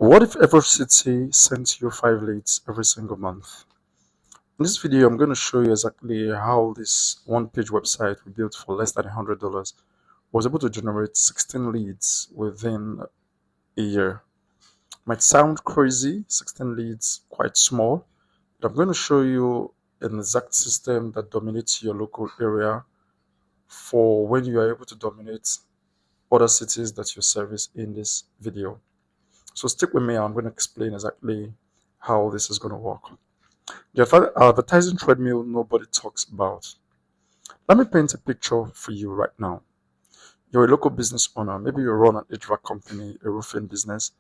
What if every city sent you 5 leads every single month? In this video, I'm going to show you exactly how this one-page website we built for less than $100 was able to generate 16 leads within a year. Might sound crazy, 16 leads, quite small, but I'm going to show you an exact system that dominates your local area for when you are able to dominate other cities that you service in this video. So stick with me, I'm going to explain exactly how this is going to work. The advertising treadmill nobody talks about. Let me paint a picture for you right now. You're a local business owner. Maybe you run an HVAC company, a roofing business,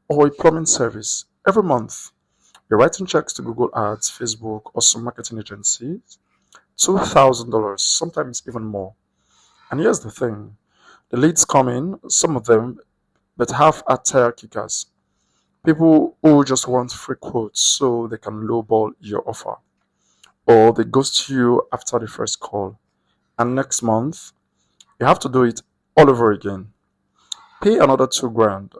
or a plumbing service. Every month, you're writing checks to Google Ads, Facebook, or some marketing agencies. $2,000, sometimes even more. And here's the thing. The leads come in, some of them, but half are tire kickers. People who just want free quotes so they can lowball your offer. Or they ghost you after the first call. And next month, you have to do it all over again. Pay another 2 grand,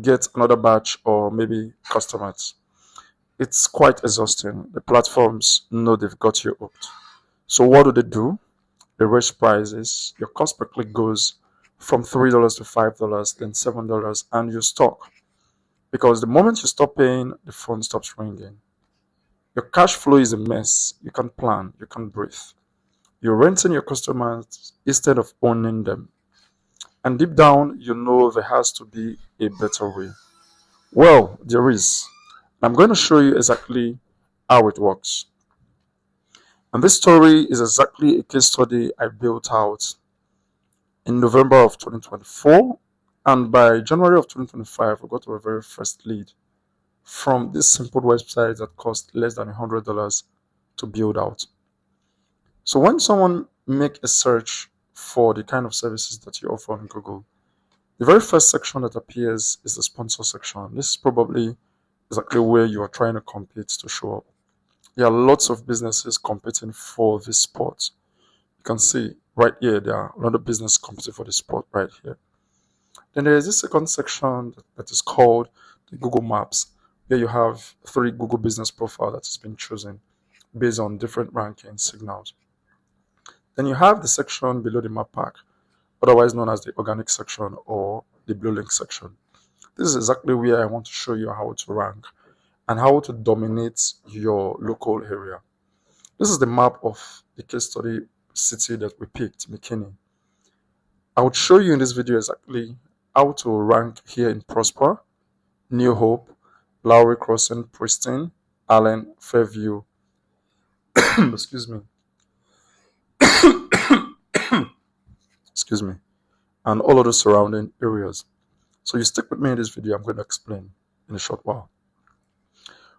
get another batch or maybe customers. It's quite exhausting. The platforms know they've got you hooked. So what do? They raise prices. Your cost per click goes from $3 to $5, then $7, and you're stuck. Because the moment you stop paying, the phone stops ringing. Your cash flow is a mess. You can't plan, you can't breathe. You're renting your customers instead of owning them. And deep down, you know there has to be a better way. Well, there is. I'm going to show you exactly how it works. And this story is exactly a case study I built out in November of 2024. And by January of 2025, I got our very first lead from this simple website that cost less than $100 to build out. So when someone make a search for the kind of services that you offer on Google, the very first section that appears is the sponsor section. This is probably exactly where you are trying to compete to show up. There are lots of businesses competing for this spot. You can see right here, there are a lot of business competing for this spot right here. Then there is this second section that is called the Google Maps, where you have 3 Google business profiles that has been chosen based on different ranking signals. Then you have the section below the map pack, otherwise known as the organic section or the blue link section. This is exactly where I want to show you how to rank and how to dominate your local area. This is the map of the case study city that we picked, McKinney. I would show you in this video exactly how to rank here in Prosper, New Hope, Lowry Crossing, Preston, Allen, Fairview, excuse me, excuse me, and all other surrounding areas. So you stick with me in this video, I'm going to explain in a short while.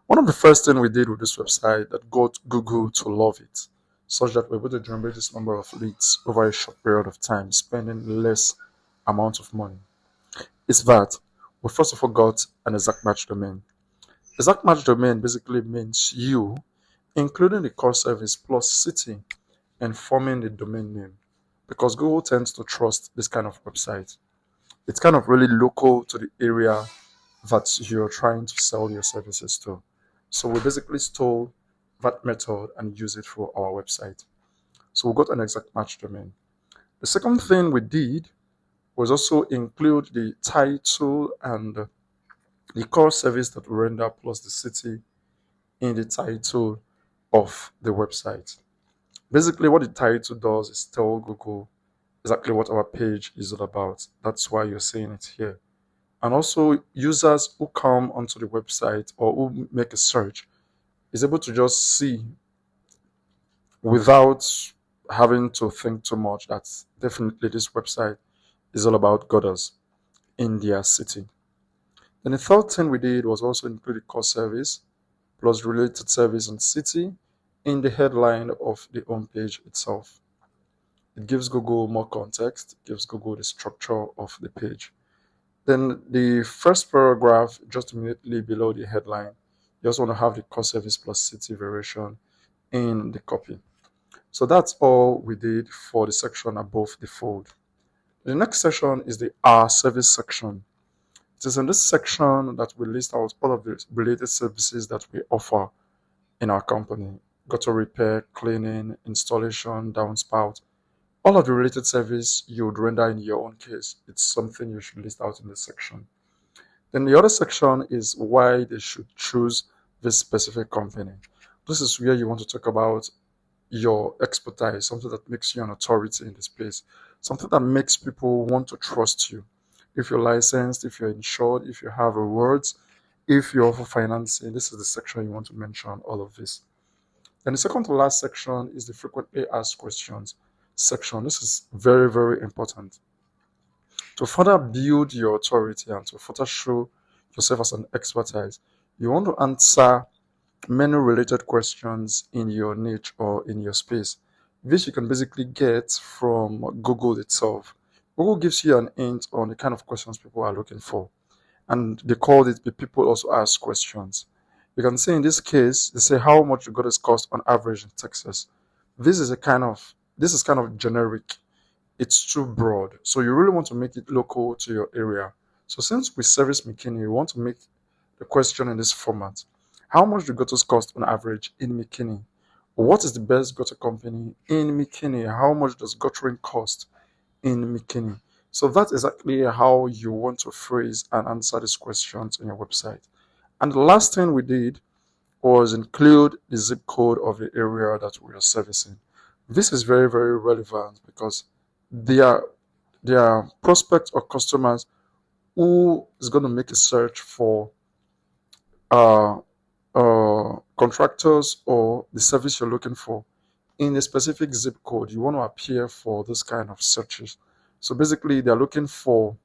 One of the first things we did with this website that got Google to love it, such that we're able to generate this number of leads over a short period of time, spending less amount of money, is that we first of all got an exact match domain. Exact match domain basically means you, including the core service plus city, and forming the domain name. Because Google tends to trust this kind of website. It's kind of really local to the area that you're trying to sell your services to. So we basically stole that method and use it for our website. So we got an exact match domain. The second thing we did was also include the title and the core service that we render plus the city in the title of the website. Basically, what the title does is tell Google exactly what our page is all about. That's why you're seeing it here. And also, users who come onto the website or who make a search is able to just see without having to think too much that definitely this website is all about Goddess in their city. Then the third thing we did was also include the core service plus related service and city in the headline of the homepage itself. It gives Google more context, it gives Google the structure of the page. Then the first paragraph, just immediately below the headline, you also want to have the core service plus city variation in the copy. So that's all we did for the section above the fold. The next section is the Our Service section. It is in this section that we list out all of the related services that we offer in our company: gutter repair, cleaning, installation, downspout, all of the related service you would render in your own case. It's something you should list out in this section. Then the other section is why they should choose this specific company. This is where you want to talk about your expertise, something that makes you an authority in the space, something that makes people want to trust you. If you're licensed, if you're insured, if you have rewards, if you offer financing, this is the section you want to mention all of this. Then the second to last section is the frequently asked questions section. This is very, very important. To further build your authority and to further show yourself as an expertise, you want to answer many related questions in your niche or in your space. This you can basically get from Google itself. Google gives you an hint on the kind of questions people are looking for, and they called it the people also ask questions. You can see in this case, they say how much you got this cost on average in Texas. This is kind of generic. It's too broad. So you really want to make it local to your area. So since we service McKinney, we want to make the question in this format. How much do gutters cost on average in McKinney? What is the best gutter company in McKinney? How much does guttering cost in McKinney? So that's exactly how you want to phrase and answer these questions on your website. And the last thing we did was include the zip code of the area that we are servicing. This is very, very relevant because there are prospects or customers who is going to make a search for uh, contractors or the service you're looking for in a specific zip code. You want to appear for this kind of searches. So basically they are looking for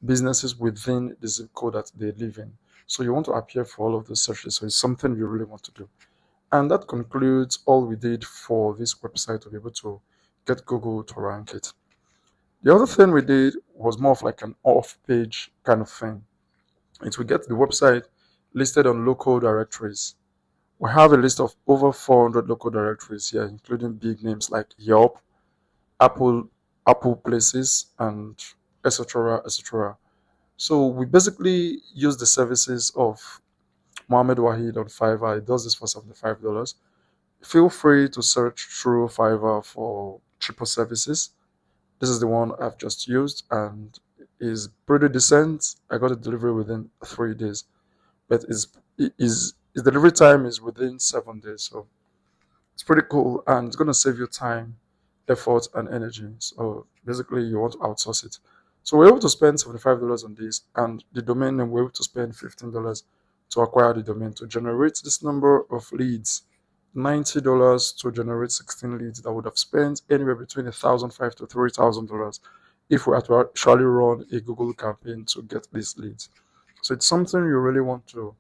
businesses within the zip code that they live in. So you want to appear for all of the searches. So it's something you really want to do. And that concludes all we did for this website to be able to get Google to rank it. The other thing we did was more of like an off-page kind of thing. It will get the website listed on local directories. We have a list of over 400 local directories here, including big names like Yelp, Apple Places, and etc. etc. So we basically use the services of Mohammed Wahid on Fiverr. He does this for $75. Feel free to search through Fiverr for cheaper services. This is the one I've just used and is pretty decent. I got a delivery within 3 days, but his delivery time is within 7 days. So it's pretty cool and it's going to save you time, effort, and energy. So basically, you want to outsource it. So we're able to spend $75 on this, and the domain name we're able to spend $15 to acquire the domain to generate this number of leads. $90 to generate 16 leads that would have spent anywhere between $1,500 to $3,000 if we had to actually run a Google campaign to get these leads. So it's something you really want to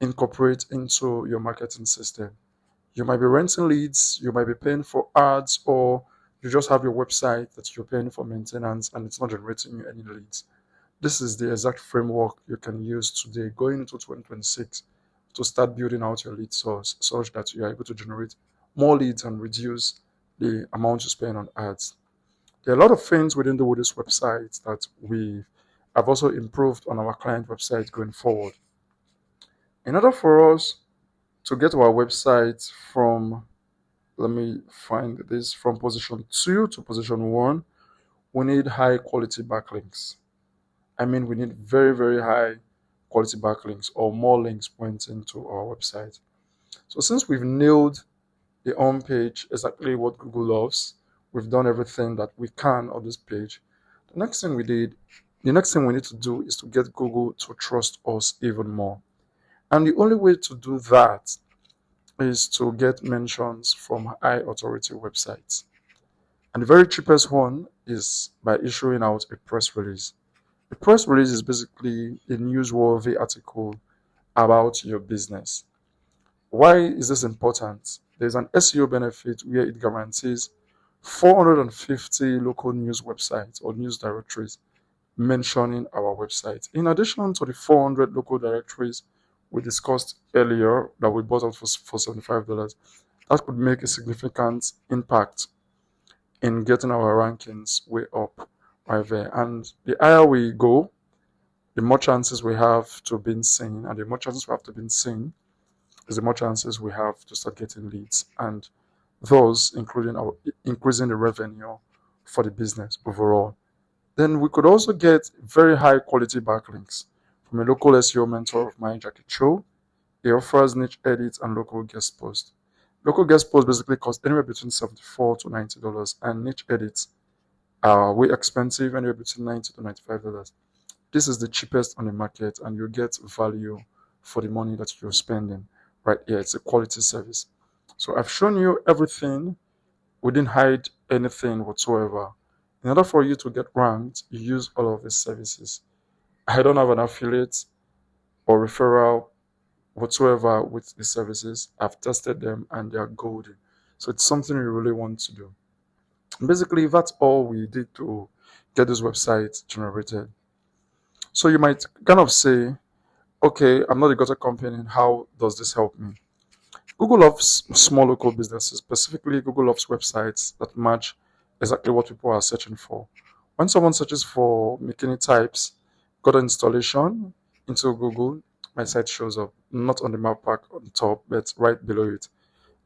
incorporate into your marketing system. You might be renting leads, you might be paying for ads, or you just have your website that you're paying for maintenance and it's not generating you any leads. This is the exact framework you can use today going into 2026 to start building out your lead source such that you are able to generate more leads and reduce the amount you spend on ads. There are a lot of things within the Woodies website that we have also improved on our client website going forward. In order for us to get our website from, let me find this, from position 2 to position 1, we need high quality backlinks. I mean, we need very, very high quality backlinks or more links pointing to our website. So since we've nailed the home page, exactly what Google loves, we've done everything that we can on this page. The next thing we need to do is to get Google to trust us even more. And the only way to do that is to get mentions from high authority websites. And the very cheapest one is by issuing out a press release. A press release is basically a newsworthy article about your business. Why is this important? There's an SEO benefit where it guarantees 450 local news websites or news directories mentioning our website. In addition to the 400 local directories we discussed earlier that we bought out for $75, that could make a significant impact in getting our rankings way up. right there. And the higher we go, the more chances we have to being seen, and the more chances we have to being seen is the more chances we have to start getting leads, and those including our increasing the revenue for the business overall. Then we could also get very high quality backlinks from a local SEO mentor of mine, Jackie Cho. He offers niche edits and local guest posts. Local guest posts basically cost anywhere between $74 to $90, and niche edits are way expensive, anywhere between $90 to $95. This is the cheapest on the market, and you get value for the money that you're spending right here. It's a quality service. So I've shown you everything. We didn't hide anything whatsoever. In order for you to get ranked, you use all of these services. I don't have an affiliate or referral whatsoever with the services. I've tested them and they are golden. So it's something you really want to do. Basically, that's all we did to get this website generated. So you might kind of say, okay, I'm not a gutter company. How does this help me? Google loves small local businesses, specifically Google loves websites that match exactly what people are searching for. When someone searches for McKinney types, gutter installation into Google, my site shows up, not on the map pack on top, but right below it.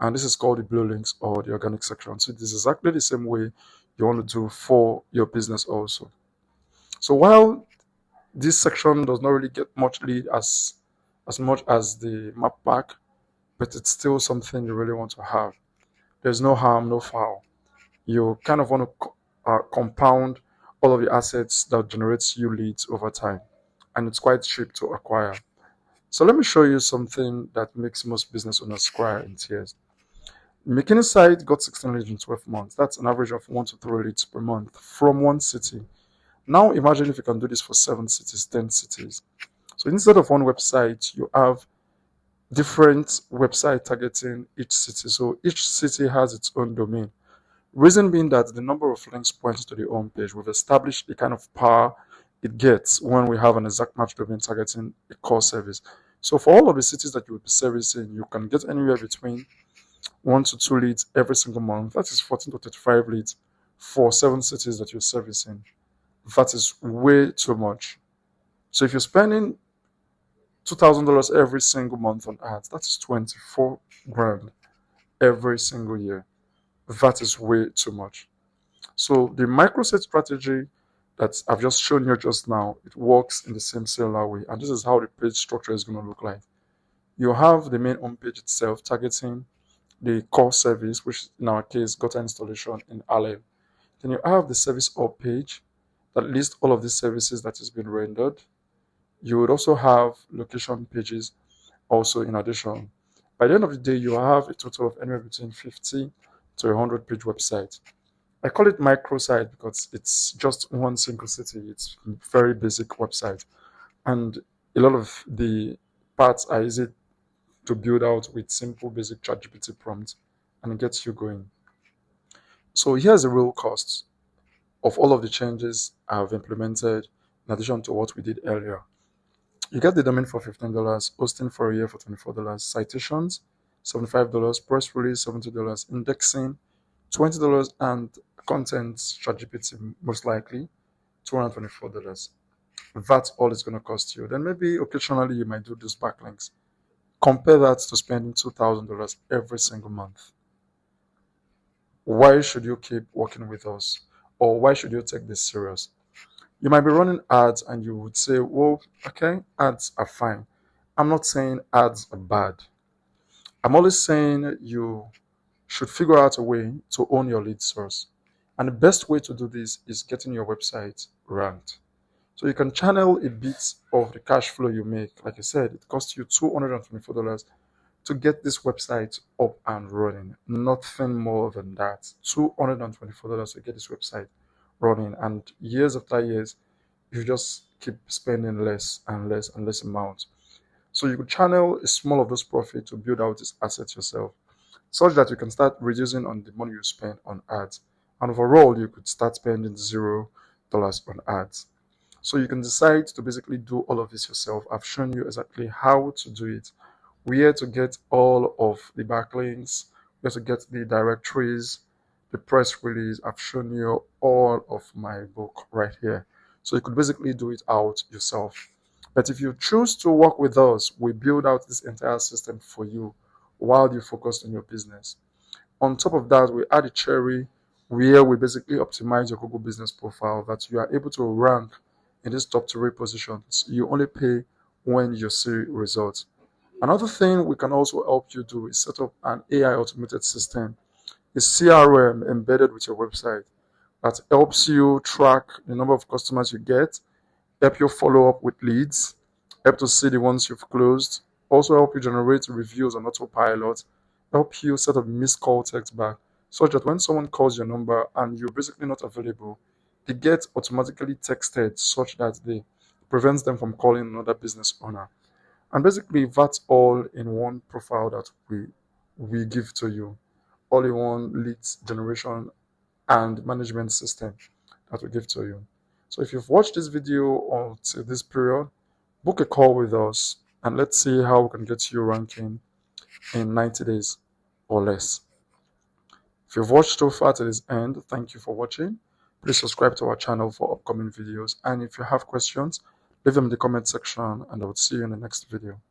And this is called the blue links or the organic section. So this is exactly the same way you want to do for your business also. So while this section does not really get much lead as much as the map pack, but it's still something you really want to have. There's no harm, no foul. You kind of want to compound all of the assets that generates you leads over time, and it's quite cheap to acquire. So let me show you something that makes most business owners cry in tears. McKinney site got 16 leads in 12 months. That's an average of 1 to 3 leads per month from one city. Now imagine if you can do this for 7 cities, 10 cities. So instead of one website, you have different website targeting each city. So each city has its own domain. Reason being that the number of links points to the home page, we've established the kind of power it gets when we have an exact match domain targeting a core service. So for all of the cities that you will be servicing, you can get anywhere between 1 to 2 leads every single month. That is 14 to 35 leads for 7 cities that you're servicing. That is way too much. So if you're spending $2,000 every single month on ads, that is 24 grand every single year. That is way too much. So the microsite strategy that I've just shown you just now, it works in the same similar way. And this is how the page structure is going to look like. You have the main home page itself targeting the core service, which in our case, gutter installation in Harlem. Then you have the service hub page that lists all of these services that is being rendered. You would also have location pages also in addition. By the end of the day, you have a total of anywhere between 50 to 100 page website. I call it microsite because it's just one single city. It's a very basic website. And a lot of the parts are easy to build out with simple basic ChatGPT prompts, and it gets you going. So here's the real cost of all of the changes I've implemented in addition to what we did earlier. You get the domain for $15, hosting for a year for $24, citations $75, press release $70, indexing $20, and content ChatGPT most likely $224. That's all it's going to cost you. Then maybe occasionally you might do those backlinks. Compare that to spending $2,000 every single month. Why should you keep working with us? Or why should you take this serious? You might be running ads and you would say, well, okay, ads are fine. I'm not saying ads are bad. I'm always saying you should figure out a way to own your lead source. And the best way to do this is getting your website ranked. So you can channel a bit of the cash flow you make. Like I said, it costs you $224 to get this website up and running. Nothing more than that. $224 to get this website running. And years after years, you just keep spending less and less and less amount. So you could channel a small of those profit to build out this asset yourself, such that you can start reducing on the money you spend on ads. And overall, you could start spending $0 on ads. So you can decide to basically do all of this yourself. I've shown you exactly how to do it, where to get all of the backlinks, where to get the directories, the press release, I've shown you all of my book right here. So you could basically do it out yourself. But if you choose to work with us, we build out this entire system for you while you focus on your business. On top of that, we add a cherry where we basically optimize your Google business profile that you are able to rank in these top 3 positions. You only pay when you see results. Another thing we can also help you do is set up an AI automated system, a CRM embedded with your website that helps you track the number of customers you get, help you follow up with leads, help to see the ones you've closed, also help you generate reviews on autopilot, help you set up missed call text back, such that when someone calls your number and you're basically not available, they get automatically texted such that they prevents them from calling another business owner. And basically that's all in one profile that we give to you. All in one leads generation and management system that we give to you. So if you've watched this video until this period, book a call with us and let's see how we can get you ranking in 90 days or less. If you've watched so far to this end, thank you for watching. Please subscribe to our channel for upcoming videos. And if you have questions, leave them in the comment section and I will see you in the next video.